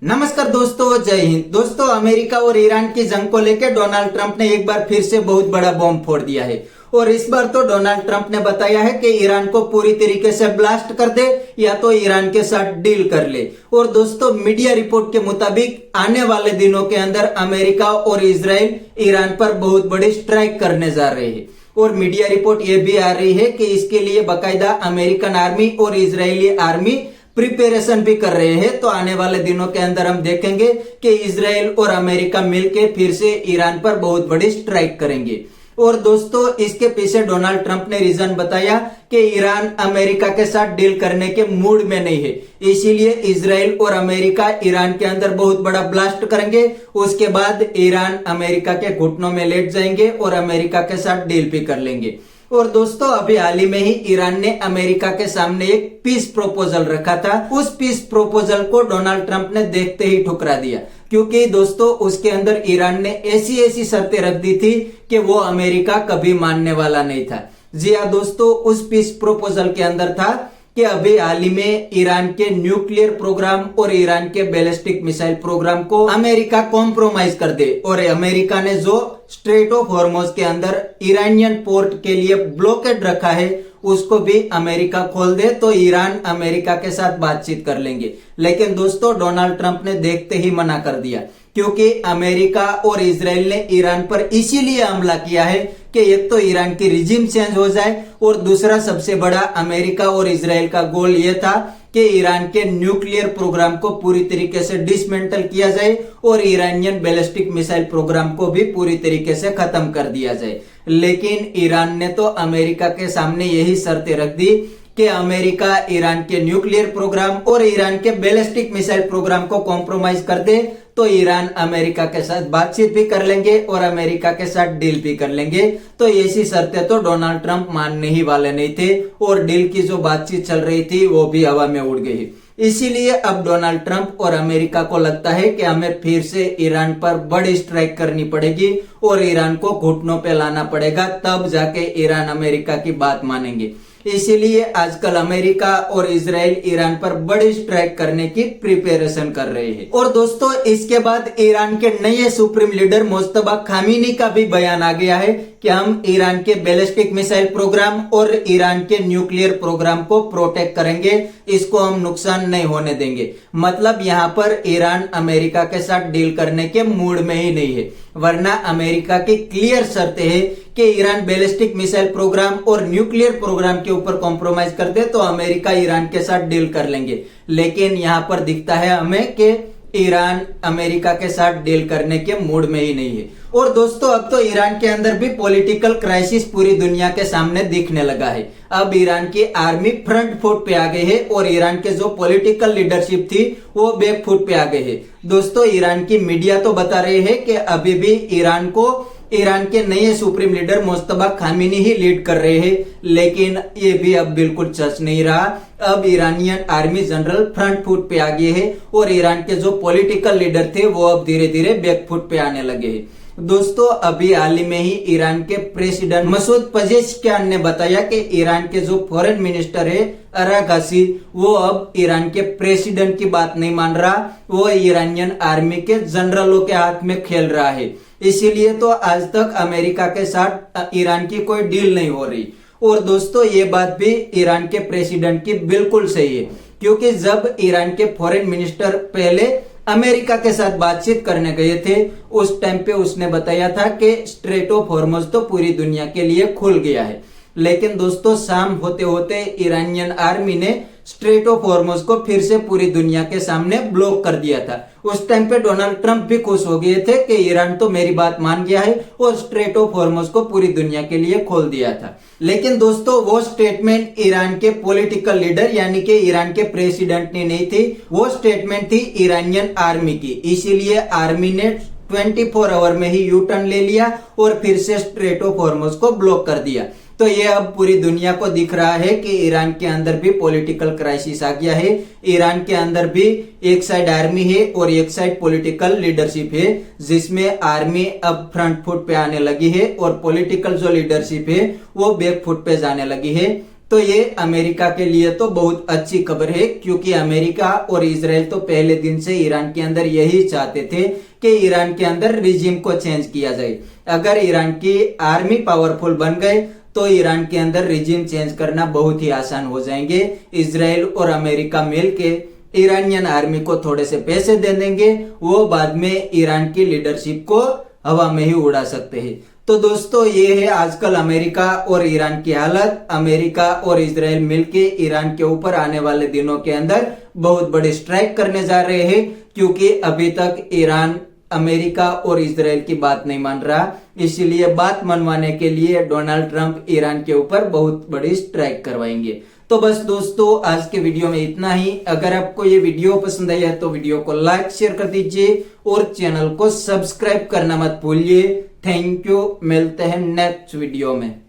नमस्कार दोस्तों, जय हिंद। दोस्तों, अमेरिका और ईरान की जंग को लेकर डोनाल्ड ट्रंप ने एक बार फिर से बहुत बड़ा बॉम्ब फोड़ दिया है। और इस बार तो डोनाल्ड ट्रंप ने बताया है कि ईरान को पूरी तरीके से ब्लास्ट कर दे या तो ईरान के साथ डील कर ले। और दोस्तों, मीडिया रिपोर्ट के मुताबिक आने वाले दिनों के अंदर अमेरिका और इजराइल ईरान पर बहुत बड़ी स्ट्राइक करने जा रहे हैं। और मीडिया रिपोर्ट ये भी आ रही है कि इसके लिए बाकायदा अमेरिकन आर्मी और इजरायली आर्मी प्रिपरेशन भी कर रहे हैं। तो आने वाले दिनों के अंदर हम देखेंगे कि इजराइल और अमेरिका मिलकर फिर से ईरान पर बहुत बड़ी स्ट्राइक करेंगे। और दोस्तों, इसके पीछे डोनाल्ड ट्रंप ने रीजन बताया कि ईरान अमेरिका के साथ डील करने के मूड में नहीं है, इसीलिए इजराइल और अमेरिका ईरान के अंदर बहुत बड़ा ब्लास्ट करेंगे। उसके बाद ईरान अमेरिका के घुटनों में लेट जाएंगे और अमेरिका के साथ डील भी कर लेंगे। और दोस्तों, अभी हाल ही में ही ईरान ने अमेरिका के सामने एक पीस प्रपोजल रखा था। उस पीस प्रपोजल को डोनाल्ड ट्रंप ने देखते ही ठुकरा दिया, क्योंकि दोस्तों उसके अंदर ईरान ने ऐसी शर्तें रख दी थी कि वो अमेरिका कभी मानने वाला नहीं था। जी हाँ दोस्तों, उस पीस प्रपोजल के अंदर था कि अभी हाल ही में ईरान के न्यूक्लियर प्रोग्राम और ईरान के बैलिस्टिक मिसाइल प्रोग्राम को अमेरिका कॉम्प्रोमाइज कर दे और अमेरिका ने जो स्ट्रेट ऑफ हॉर्मुज के अंदर ईरानियन पोर्ट के लिए ब्लॉकेड रखा है उसको भी अमेरिका खोल दे तो ईरान अमेरिका के साथ बातचीत कर लेंगे। लेकिन दोस्तों, डोनाल्ड ट्रंप ने देखते ही मना कर दिया, क्योंकि अमेरिका और इजराइल ने ईरान पर इसीलिए हमला किया है कि एक तो ईरान की रिजिम चेंज हो जाए और दूसरा सबसे बड़ा अमेरिका और इजराइल का गोल यह था कि ईरान के न्यूक्लियर प्रोग्राम को पूरी तरीके से डिसमेंटल किया जाए और ईरानियन बैलिस्टिक मिसाइल प्रोग्राम को भी पूरी तरीके से खत्म कर दिया जाए। लेकिन ईरान ने तो अमेरिका के सामने यही शर्तें रख दी कि अमेरिका ईरान के न्यूक्लियर प्रोग्राम और ईरान के बैलिस्टिक मिसाइल प्रोग्राम को कॉम्प्रोमाइज कर दे तो ईरान अमेरिका के साथ बातचीत भी कर लेंगे और अमेरिका के साथ डील भी कर लेंगे। तो ऐसी शर्तें तो डोनाल्ड ट्रंप मानने ही वाले नहीं थे और डील की जो बातचीत चल रही थी वो भी हवा में उड़ गई। इसीलिए अब डोनाल्ड ट्रंप और अमेरिका को लगता है कि हमें फिर से ईरान पर बड़ी स्ट्राइक करनी पड़ेगी और ईरान को घुटनों पे लाना पड़ेगा, तब जाके ईरान अमेरिका की बात मानेंगे। इसीलिए आजकल अमेरिका और इजराइल ईरान पर बड़ी स्ट्राइक करने की प्रिपरेशन कर रहे हैं। और दोस्तों, इसके बाद ईरान के नए सुप्रीम लीडर मुस्तफा खामेनी का भी बयान आ गया है कि हम ईरान के बैलिस्टिक मिसाइल प्रोग्राम और ईरान के न्यूक्लियर प्रोग्राम को प्रोटेक्ट करेंगे, इसको हम नुकसान नहीं होने देंगे। मतलब यहाँ पर ईरान अमेरिका के साथ डील करने के मूड में ही नहीं है, वरना अमेरिका की क्लियर शर्तें हैं कि ईरान बैलिस्टिक मिसाइल प्रोग्राम और न्यूक्लियर प्रोग्राम के ऊपर कॉम्प्रोमाइज कर दे तो अमेरिका ईरान के साथ डील कर लेंगे। लेकिन यहाँ पर दिखता है हमें कि ईरान अमेरिका के साथ डील करने के मूड में ही नहीं है। और दोस्तों, अब तो ईरान के अंदर भी पॉलिटिकल क्राइसिस पूरी दुनिया के सामने दिखने लगा है। अब ईरान की आर्मी फ्रंट फुट पे आ गई है और ईरान के जो पॉलिटिकल लीडरशिप थी वो बैक फुट पे आ गई है। दोस्तों, ईरान की मीडिया तो बता रही है कि अभी भी ईरान को ईरान के नए सुप्रीम लीडर मुस्तफा खामेनी ही लीड कर रहे हैं, लेकिन ये भी अब बिल्कुल सच नहीं रहा। अब Iranian army general front foot पे आ गए हैं और ईरान के जो पॉलिटिकल लीडर थे वो अब धीरे धीरे बैक फुट पे आने लगे हैं। दोस्तों, अभी हाल ही में ही ईरान के प्रेसिडेंट मसूद पेजेश्कियान ने बताया कि ईरान के जो फॉरेन मिनिस्टर है अरागासी, वो अब ईरान के प्रेसिडेंट की बात नहीं मान रहा, वो ईरानियन आर्मी के जनरलों के हाथ में खेल रहा है। इसीलिए तो आज तक अमेरिका के साथ ईरान की कोई डील नहीं हो रही। और दोस्तों, ये बात भी ईरान के प्रेसिडेंट की बिल्कुल सही है, क्योंकि जब ईरान के फॉरेन मिनिस्टर पहले अमेरिका के साथ बातचीत करने गए थे उस टाइम पे उसने बताया था कि स्ट्रेट ऑफ हॉर्मुज तो पूरी दुनिया के लिए खुल गया है। लेकिन दोस्तों, शाम होते होते ईरानियन आर्मी ने स्ट्रेट ऑफ हॉर्मुज को फिर से पूरी दुनिया के सामने ब्लॉक कर दिया था। उस टाइम पे डोनाल्ड ट्रंप भी खुश हो गए थे कि ईरान तो मेरी बात मान गया है और स्ट्रेट ऑफ हॉर्मुज को पूरी दुनिया के लिए खोल दिया था। लेकिन दोस्तों, वो स्टेटमेंट ईरान के पॉलिटिकल लीडर यानी कि ईरान के प्रेसिडेंट ने नहीं थी, वो स्टेटमेंट थी ईरानियन आर्मी की। इसीलिए आर्मी ने 24 आवर में ही यू टर्न ले लिया और फिर से स्ट्रेट ऑफ हॉर्मुज को ब्लॉक कर दिया। तो ये अब पूरी दुनिया को दिख रहा है कि ईरान के अंदर भी पॉलिटिकल क्राइसिस आ गया है। ईरान के अंदर भी एक साइड आर्मी है और एक साइड पॉलिटिकल लीडरशिप है, जिसमें आर्मी अब फ्रंट फुट पे आने लगी है और पॉलिटिकल जो लीडरशिप है वो बैक फुट पे जाने लगी है। तो ये अमेरिका के लिए तो बहुत अच्छी खबर है, क्योंकि अमेरिका और इजराइल तो पहले दिन से ईरान के अंदर यही चाहते थे कि ईरान के अंदर रिजीम को चेंज किया जाए। अगर ईरान की आर्मी पावरफुल बन गए तो ईरान के अंदर रिजीम चेंज करना बहुत ही आसान हो जाएंगे। इजराइल और अमेरिका मिलके ईरानियन आर्मी को थोड़े से पैसे दे देंगे, वो बाद में ईरान की लीडरशिप को हवा में ही उड़ा सकते हैं। तो दोस्तों ये है आजकल अमेरिका और ईरान की हालत। अमेरिका और इजराइल मिलके ईरान के ऊपर आने वाले दिनों के अंदर बहुत बड़ी स्ट्राइक करने जा रहे हैं, क्योंकि अभी तक ईरान अमेरिका और इजराइल की बात नहीं मान रहा। इसीलिए बात मनवाने के लिए डोनाल्ड ट्रंप ईरान के ऊपर बहुत बड़ी स्ट्राइक करवाएंगे। तो बस दोस्तों आज के वीडियो में इतना ही। अगर आपको ये वीडियो पसंद आया तो वीडियो को लाइक शेयर कर दीजिए और चैनल को सब्सक्राइब करना मत भूलिए। थैंक यू, मिलते हैं नेक्स्ट वीडियो में।